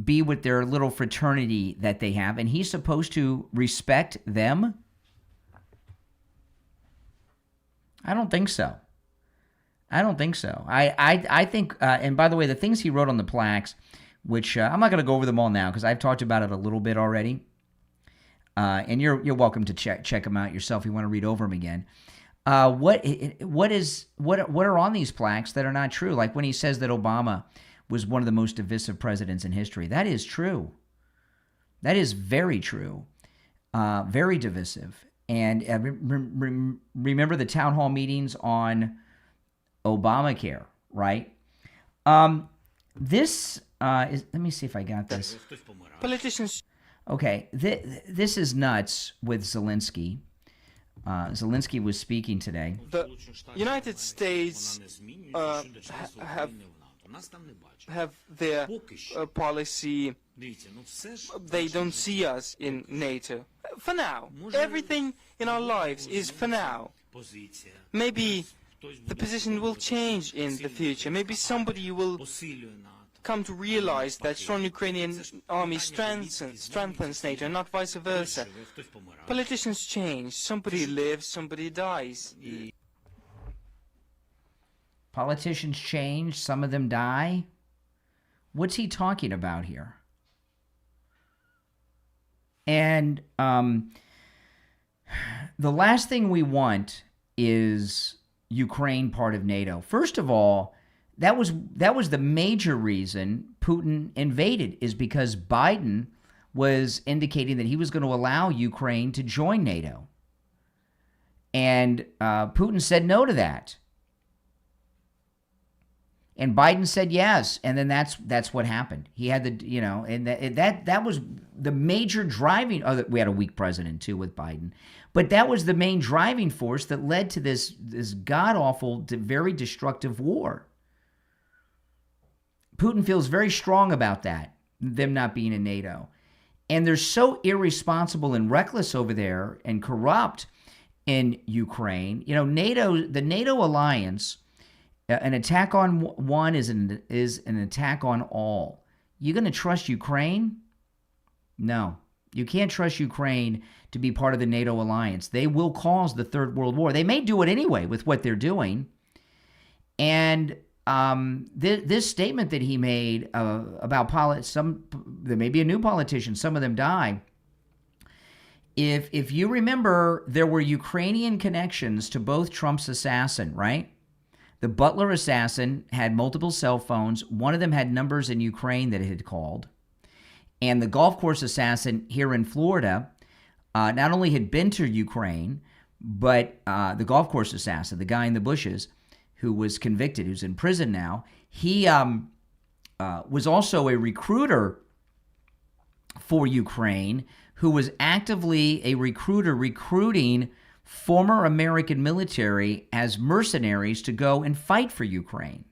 be with their little fraternity that they have, and he's supposed to respect them? I don't think so. I think, and by the way, the things he wrote on the plaques, which I'm not going to go over them all now because I've talked about it a little bit already, and you're welcome to check them out yourself if you want to read over them again. What are on these plaques that are not true? Like when he says that Obama was one of the most divisive presidents in history. That is true. That is very true. Very divisive. And remember the town hall meetings on Obamacare, right? This is, let me see if I got this. Politicians. Okay, this is nuts with Zelensky. Zelensky was speaking today. The United States have their policy. They don't see us in NATO. For now. Everything in our lives is for now. Maybe the position will change in the future. Maybe somebody will come to realize that strong Ukrainian army strengthens NATO, and not vice versa. Politicians change. Somebody lives, somebody dies. Politicians change, some of them die. What's he talking about here? And the last thing we want is Ukraine part of NATO. First of all, that was the major reason Putin invaded, is because Biden was indicating that he was going to allow Ukraine to join NATO. And Putin said no to that. And Biden said yes, and then that's what happened. He had the, and that was the major driving. Oh, we had a weak president too with Biden, but that was the main driving force that led to this god awful, very destructive war. Putin feels very strong about that, them not being in NATO, and they're so irresponsible and reckless over there and corrupt in Ukraine. NATO, the NATO alliance. An attack on one is an attack on all. You going to trust Ukraine? No. You can't trust Ukraine to be part of the NATO alliance. They will cause the Third World War. They may do it anyway with what they're doing. And this statement that he made about there may be a new politician, some of them die. If you remember, there were Ukrainian connections to both Trump's assassin, right? The Butler assassin had multiple cell phones. One of them had numbers in Ukraine that it had called. And the golf course assassin here in Florida not only had been to Ukraine, but the golf course assassin, the guy in the bushes who was convicted, who's in prison now, he was also a recruiter for Ukraine, who was actively a recruiter recruiting former American military as mercenaries to go and fight for Ukraine.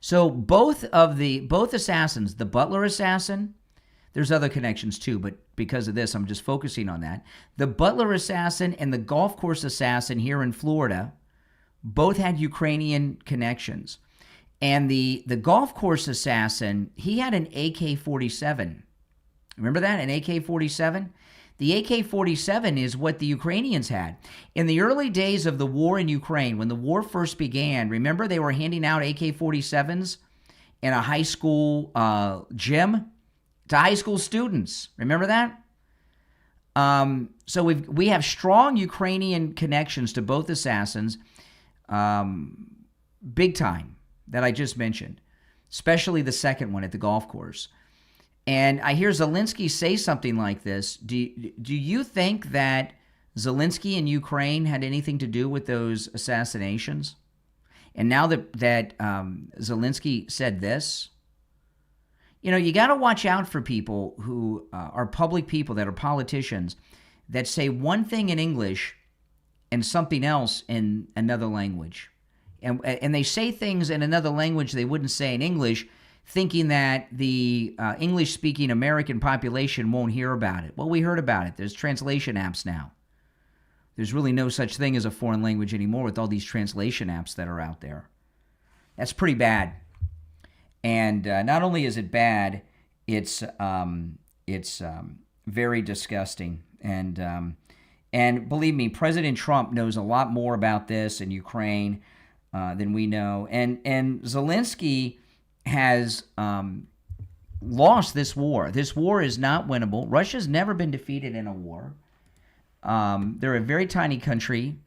So both assassins, the Butler assassin, there's other connections too, but because of this, I'm just focusing on that. The Butler assassin and the golf course assassin here in Florida both had Ukrainian connections. And the golf course assassin, he had an AK-47. Remember that? An AK-47? The AK-47 is what the Ukrainians had. In the early days of the war in Ukraine, when the war first began, remember they were handing out AK-47s in a high school gym to high school students. Remember that? So we have strong Ukrainian connections to both assassins, big time, that I just mentioned, especially the second one at the golf course. And I hear Zelensky say something like this. Do you think that Zelensky and Ukraine had anything to do with those assassinations? And now that Zelensky said this, you got to watch out for people who are public people, that are politicians, that say one thing in English and something else in another language. And they say things in another language they wouldn't say in English, thinking that the English-speaking American population won't hear about it. Well, we heard about it. There's translation apps now. There's really no such thing as a foreign language anymore with all these translation apps that are out there. That's pretty bad. And not only is it bad, it's very disgusting. And believe me, President Trump knows a lot more about this in Ukraine than we know. And Zelensky has lost this war. This war is not winnable. Russia's never been defeated in a war. They're a very tiny country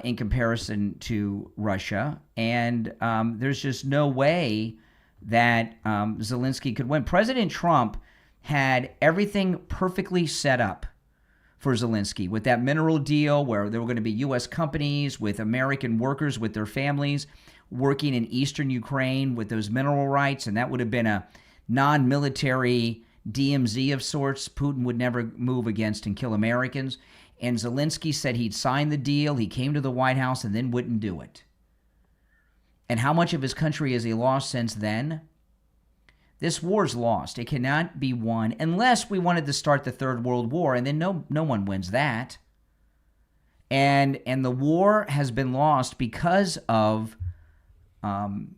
in comparison to Russia, and there's just no way that Zelensky could win. President Trump had everything perfectly set up for Zelensky with that mineral deal where there were going to be U.S. companies with American workers with their families working in eastern Ukraine with those mineral rights, and that would have been a non-military DMZ of sorts Putin would never move against and kill Americans. And Zelensky said he'd sign the deal, he came to the White House, and then wouldn't do it. And how much of his country has he lost since then? This war's lost. It cannot be won unless we wanted to start the Third World War, and then no one wins that. And the war has been lost because of Zelensky.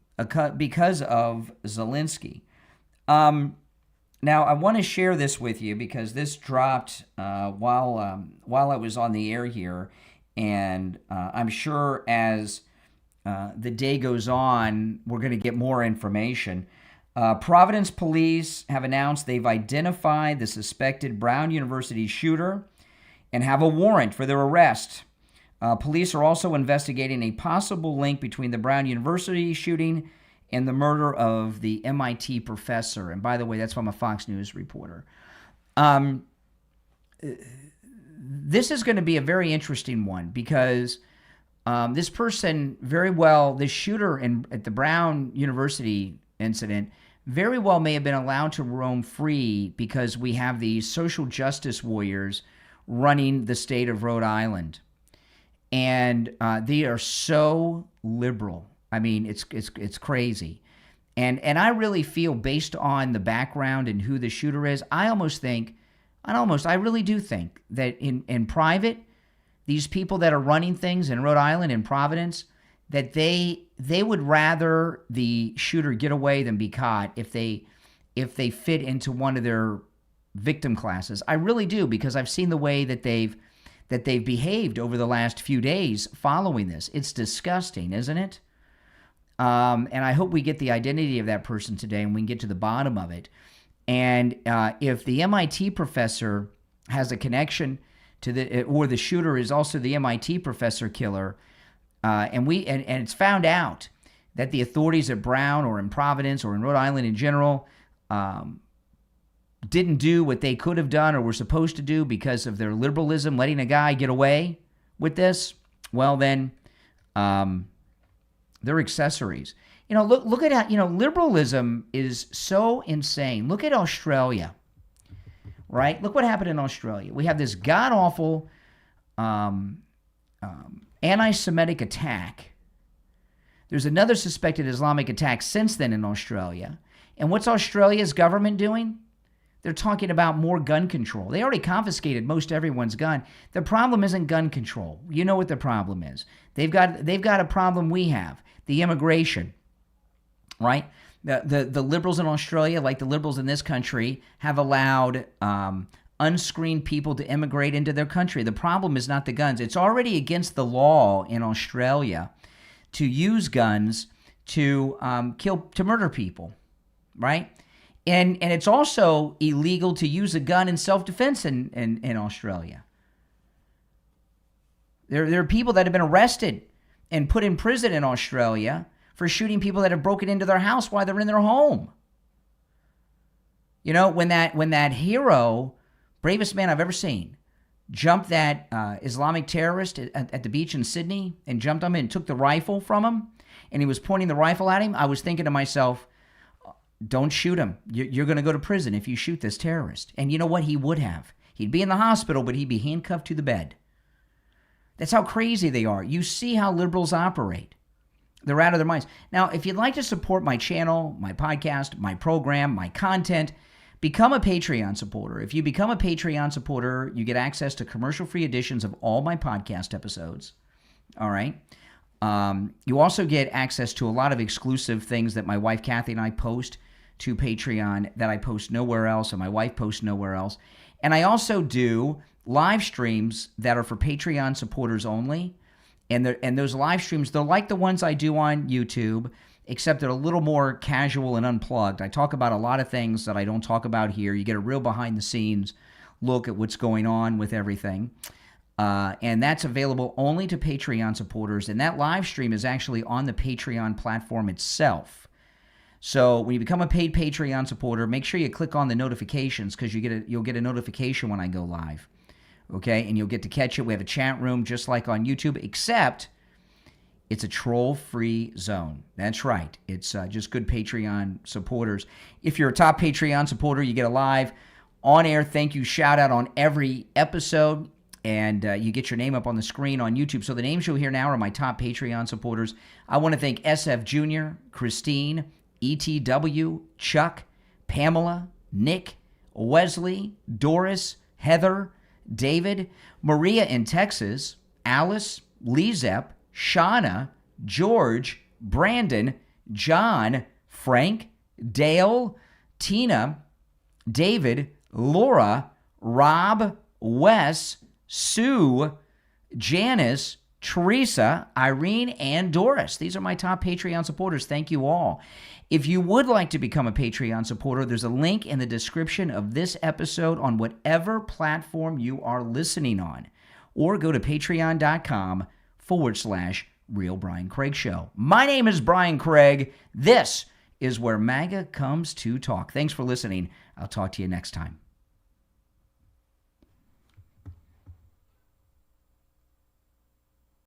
Now, I want to share this with you because this dropped while I was on the air here, and I'm sure as the day goes on, we're going to get more information. Providence police have announced they've identified the suspected Brown University shooter and have a warrant for their arrest. Police are also investigating a possible link between the Brown University shooting and the murder of the MIT professor. And by the way, that's from a Fox News reporter. This is going to be a very interesting one because this person this shooter at the Brown University incident, very well may have been allowed to roam free because we have these social justice warriors running the state of Rhode Island. And they are so liberal. I mean, it's crazy. And I really feel, based on the background and who the shooter is, I really do think that in private, these people that are running things in Rhode Island and Providence, that they would rather the shooter get away than be caught if they fit into one of their victim classes. I really do, because I've seen the way that they've behaved over the last few days following this. It's disgusting, isn't it? And I hope we get the identity of that person today and we can get to the bottom of it. And if the MIT professor has a connection to or the shooter is also the MIT professor killer, and it's found out that the authorities at Brown or in Providence or in Rhode Island in general didn't do what they could have done or were supposed to do because of their liberalism, letting a guy get away with this, well then, they're accessories. Look at how, liberalism is so insane. Look at Australia. right? Look what happened in Australia. We have this god-awful anti-Semitic attack. There's another suspected Islamic attack since then in Australia. And what's Australia's government doing? They're talking about more gun control. They already confiscated most everyone's gun. The problem isn't gun control. You know what the problem is. They've got a problem we have, the immigration, right? The liberals in Australia, like the liberals in this country, have allowed unscreened people to immigrate into their country. The problem is not the guns. It's already against the law in Australia to use guns to murder people, right? And it's also illegal to use a gun in self-defense in Australia. There are people that have been arrested and put in prison in Australia for shooting people that have broken into their house while they're in their home. You know, when that hero, bravest man I've ever seen, jumped that Islamic terrorist at the beach in Sydney and jumped him and took the rifle from him, and he was pointing the rifle at him, I was thinking to myself, don't shoot him. You're going to go to prison if you shoot this terrorist. And you know what? He would have. He'd be in the hospital, but he'd be handcuffed to the bed. That's how crazy they are. You see how liberals operate. They're out of their minds. Now, if you'd like to support my channel, my podcast, my program, my content, become a Patreon supporter. If you become a Patreon supporter, you get access to commercial-free editions of all my podcast episodes. All right? You also get access to a lot of exclusive things that my wife Kathy and I post to Patreon that I post nowhere else and my wife posts nowhere else. And I also do live streams that are for Patreon supporters only. And those live streams, they're like the ones I do on YouTube, except they're a little more casual and unplugged. I talk about a lot of things that I don't talk about here. You get a real behind-the-scenes look at what's going on with everything. And that's available only to Patreon supporters. And that live stream is actually on the Patreon platform itself. So when you become a paid Patreon supporter, make sure you click on the notifications because you'll get a notification when I go live. Okay? And you'll get to catch it. We have a chat room just like on YouTube, except it's a troll-free zone. That's right. It's just good Patreon supporters. If you're a top Patreon supporter, you get a live on-air thank you shout-out on every episode. And you get your name up on the screen on YouTube. So the names you'll hear now are my top Patreon supporters. I want to thank SF Jr., Christine, ETW, Chuck, Pamela, Nick, Wesley, Doris, Heather, David, Maria in Texas, Alice, Lizep, Shauna, George, Brandon, John, Frank, Dale, Tina, David, Laura, Rob, Wes, Sue, Janice, Teresa, Irene, and Doris. These are my top Patreon supporters. Thank you all. If you would like to become a Patreon supporter, there's a link in the description of this episode on whatever platform you are listening on. Or go to patreon.com/Real Brian Craig Show. My name is Brian Craig. This is where MAGA comes to talk. Thanks for listening. I'll talk to you next time.